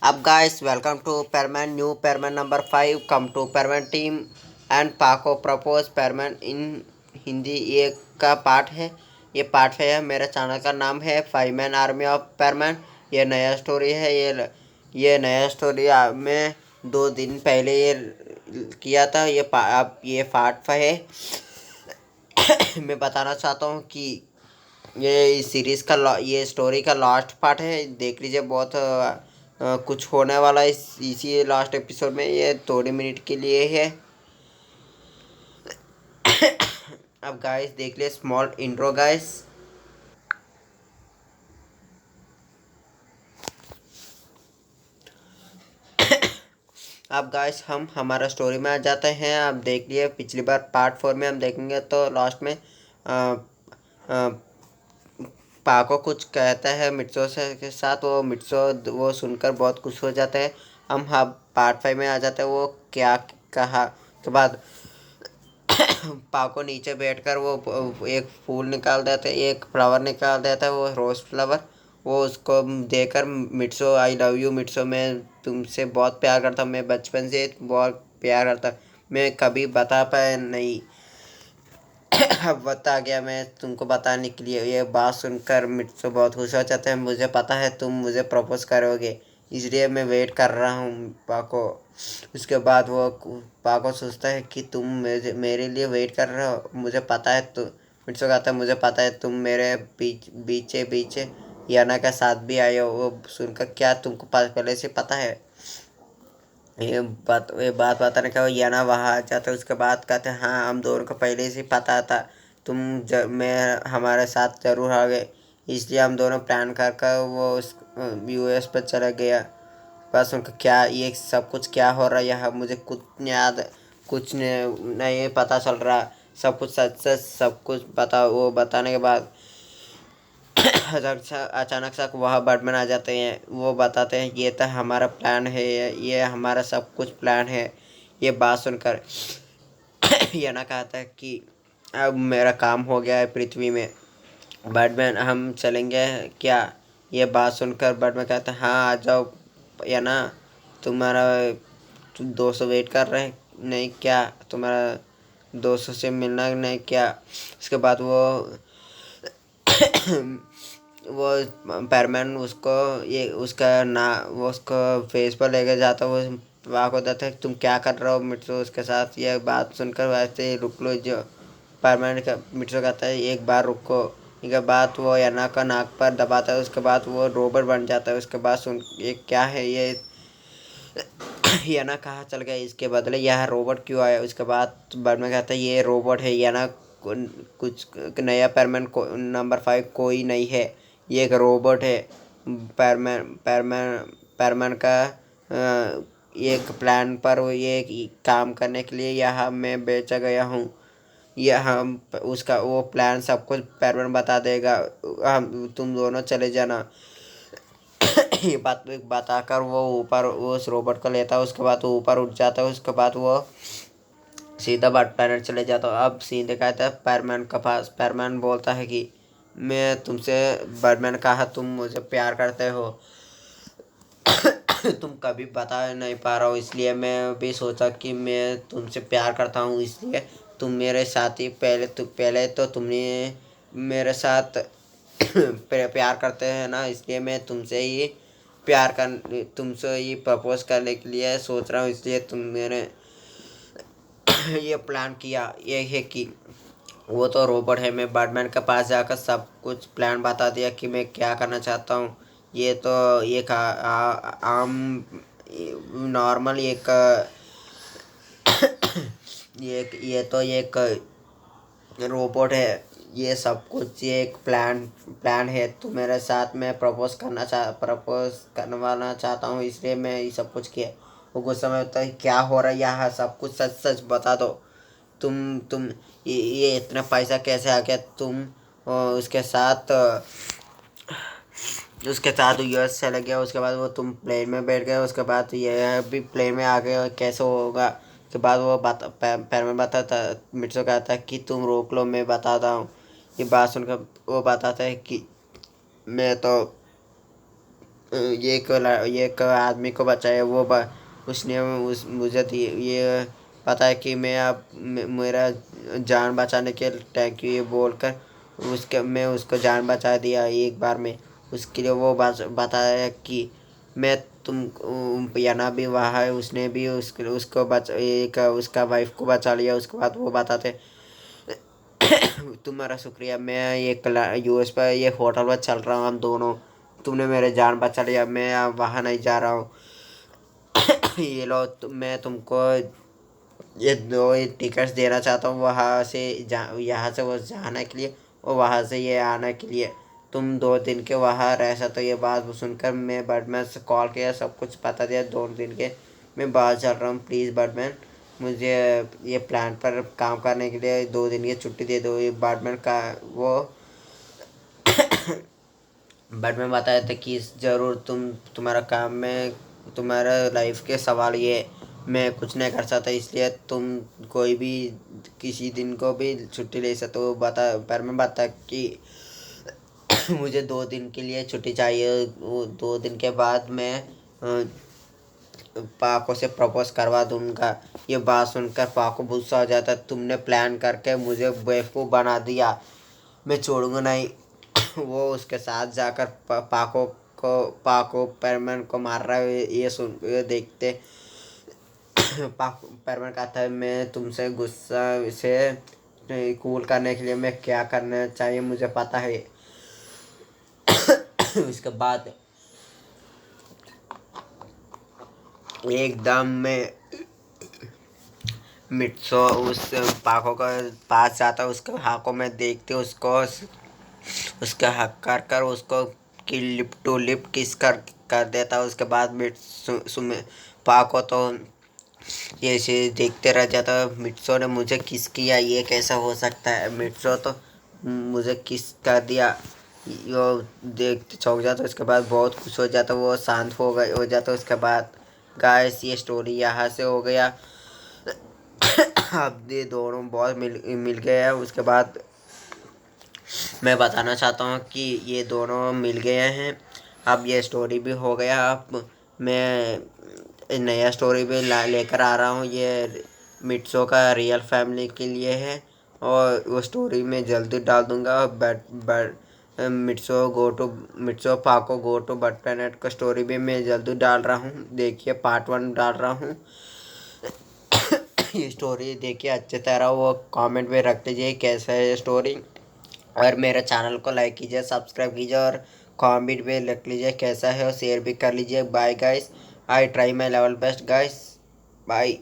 Up guys, welcome to Perman new Perman number 5. Come to Perman team and पाको propose परमन इन हिंदी ये का part है। ये पार्ट है। मेरे चैनल का नाम है 5 मैन आर्मी ऑफ परमन। ये नया स्टोरी है। ये नया स्टोरी में 2 दिन पहले ये किया था। अब ये पार्ट है। मैं बताना चाहता हूँ कि ये इस सीरीज़ का ये स्टोरी का लास्ट पार्ट है। देख लीजिए, बहुत कुछ होने वाला है इसी लास्ट एपिसोड में। ये 2 मिनट के लिए है। अब गाइस देख लिए स्मॉल इंट्रो गाइस। अब गाइस हम हमारा स्टोरी में आ जाते हैं। आप देख लिए पिछली बार पार्ट 4 में हम देखेंगे तो लास्ट में पाको कुछ कहता है मिट्सो से के साथ। वो मिट्सो वो सुनकर बहुत खुश हो जाते हैं। हम पार्ट 5 में आ जाते हैं। वो क्या कहा के बाद पाको नीचे बैठकर वो एक फूल निकाल देते, एक फ्लावर निकाल देता है, वो रोज़ फ्लावर। वो उसको देकर मिट्सो आई लव यू मिट्सो, मैं तुमसे बहुत प्यार करता हूँ, मैं बचपन से बहुत प्यार करता, मैं कभी बता पाया नहीं। अब बता गया मैं तुमको बताने के लिए। ये बात सुनकर मिट्सो बहुत खुश हो जाता है। मुझे पता है तुम मुझे प्रपोज करोगे, इसलिए मैं वेट कर रहा हूँ पाको। उसके बाद वो पाको सोचता है कि तुम मेरे लिए वेट कर रहे हो, मुझे पता है। तो मिट्सो कहता है मुझे पता है तुम मेरे पीछे पीछे याना का साथ भी आए हो। वो सुनकर क्या तुमको पहले से पता है? ये बात बताने का याना वहाँ आ जाता है। उसके बाद कहते हैं हाँ, हम दोनों को पहले से पता था तुम मैं हमारे साथ ज़रूर आ गए, इसलिए हम दोनों प्लान कर कर वो उस यूएस पर चला गया। बस उनका क्या ये सब कुछ क्या हो रहा है यहाँ, मुझे कुछ नहीं पता चल रहा। सब कुछ सच सच सब कुछ वो बताने के बाद अचानक से वह बर्डमैन आ जाते हैं। वो बताते हैं ये तो हमारा प्लान है, ये हमारा सब कुछ प्लान है। ये बात सुनकर ये ना कहता है कि अब मेरा काम हो गया है पृथ्वी में, बर्डमैन हम चलेंगे क्या? ये बात सुनकर बर्डमैन कहता है हाँ आ जाओ। या ना तुम्हारा दोस्त वेट कर रहे हैं नहीं क्या? तुम्हारा दोस्तों से मिलना नहीं क्या? उसके बाद वो पैरमैन उसको ये उसका ना वो उसको फेस पर लेके जाता। वो वाक होता था तुम क्या कर रहे हो मिट्सू उसके साथ। ये बात सुनकर वैसे ही रुक लो। जो पैरमैन का मिट्सू कहता है एक बार रुको। इसके बाद वो याना का नाक पर दबाता है। उसके बाद वो रोबोट बन जाता है। उसके बाद सुन ये क्या है ये याना कहाँ चल गया, इसके बदले यह रोबोट क्यों आया? उसके बाद बर्डमैन कहता है ये रोबोट है याना, कुछ नया पैरमैन नंबर 5 कोई नहीं है, ये एक रोबोट है। पैरमैन का एक प्लान पर ये काम करने के लिए यहाँ मैं बेचा गया हूँ। यह हम उसका वो प्लान सब कुछ पैरमैन बता देगा। हम तुम दोनों चले जाना। ये बात बताकर वो ऊपर उस रोबोट को लेता है। उसके बाद वो ऊपर उठ जाता है। उसके बाद वो सीधा बर्ड प्लानट चले जाता है। अब सीधे कहता है पैरमैन के पास। पैरमैन बोलता है कि मैं तुमसे बर्डमैन कहा तुम मुझे प्यार करते हो, तुम कभी बता नहीं पा रहा हो, इसलिए मैं भी सोचा कि मैं तुमसे प्यार करता हूँ, इसलिए तुम मेरे साथ ही पहले तो तुमने मेरे साथ प्यार करते हैं ना, इसलिए मैं तुमसे ही प्रपोज करने के लिए सोच रहा हूँ, इसलिए तुम मेरे ये प्लान किया। ये है कि वो तो रोबोट है। मैं बैटमैन के पास जाकर सब कुछ प्लान बता दिया कि मैं क्या करना चाहता हूँ। ये तो एक आम नॉर्मल ये तो एक रोबोट है। ये सब कुछ ये एक प्लान है। तो मेरे साथ में प्रपोज करवाना चाहता हूँ, इसलिए मैं ये सब कुछ किया। वो कुछ समय होता है क्या हो रहा है यहाँ, सब कुछ सच सच बता दो। तुम ये इतना पैसा कैसे आ गया? तुम उसके साथ यूएस चले गया। उसके बाद वो तुम प्लेन में बैठ गए। उसके बाद ये भी प्लेन में आ गए और कैसे होगा? उसके बाद वो पैर में बताता मिट्सो कहता है कि तुम रोक लो मैं बताता हूँ। ये बात सुनकर वो बताता है कि मैं तो ये एक आदमी को बचाया। उसने मुझे ये पता है कि मैं अब मेरा जान बचाने के थैंक यू ये बोलकर मैं उसको जान बचा दिया एक बार में। उसके लिए वो बताया कि मैं पियाना भी वहाँ है, उसने भी उसको उसका वाइफ को बचा लिया। उसके बाद वो बताते तुम्हारा शुक्रिया, मैं यूएस पर ये होटल पर चल रहा हूँ, हम दोनों, तुमने मेरे जान बचा लिया, मैं अब वहाँ नहीं जा रहा हूँ। ये लो मैं तुमको ये दो टिकट्स देना चाहता हूँ वहाँ से यहाँ से वो जाने के लिए और वहाँ से ये आने के लिए। तुम 2 दिन के वहाँ रह सकते हो। ये बात सुनकर मैं बैटमैन से कॉल किया, सब कुछ बता दिया। 2 दिन के मैं बाहर चल रहा हूँ, प्लीज़ बैटमैन मुझे ये प्लान पर काम करने के लिए 2 दिन की छुट्टी दे दो। ये बैटमैन का वो बैटमैन बताया था कि ज़रूर तुम्हारा काम में तुम्हारा लाइफ के सवाल ये मैं कुछ नहीं कर सकता, इसलिए तुम कोई भी किसी दिन को भी छुट्टी ले सकते हो। बैटमैन बता कि मुझे 2 दिन के लिए छुट्टी चाहिए। 2 दिन के बाद मैं पाको से प्रपोज करवा दूंगा। ये बात सुनकर पाको गुस्सा हो जाता, तुमने प्लान करके मुझे बेवकूफ़ बना दिया, मैं छोड़ूंगा नहीं। वो उसके साथ जाकर पाको परमन को मार रहा है। ये देखते पाको परमन कहता है मैं तुमसे गुस्सा से कूल करने के लिए मैं क्या करना चाहिए मुझे पता है। उसके बाद एकदम में मिट्सो उस पाको का पास जाता है, उसके हाथों में देखते उसको उसका हक कर उसको कि लिप टू लिप किस कर देता। उसके बाद पाको तो ऐसे देखते रह जाता। मिट्सो ने मुझे किस किया, ये कैसा हो सकता है, मिट्सो तो मुझे किस कर दिया। वो देखते चौंक जाता। उसके बाद बहुत खुश हो जाता, वो शांत हो जाता। उसके बाद गाइस ये स्टोरी यहाँ से हो गया। अब ये दोनों बहुत मिल गए हैं। उसके बाद मैं बताना चाहता हूँ कि ये दोनों मिल गए हैं, अब ये स्टोरी भी हो गया। अब मैं नया स्टोरी भी लेकर आ रहा हूँ। ये मिट्सो का रियल फैमिली के लिए है और वो स्टोरी मैं जल्दी डाल दूँगा। मिट्सो पाको गो टू बट प्लेनेट का स्टोरी भी मैं जल्दी डाल रहा हूँ। देखिए पार्ट 1 डाल रहा हूँ। ये स्टोरी देखिए अच्छी तरह, वो कमेंट में रख दीजिए कैसा है ये स्टोरी। और मेरे चैनल को लाइक कीजिए, सब्सक्राइब कीजिए और कमेंट में लिख लीजिए कैसा है और शेयर भी कर लीजिए। Bye guys, I try my level best guys, bye.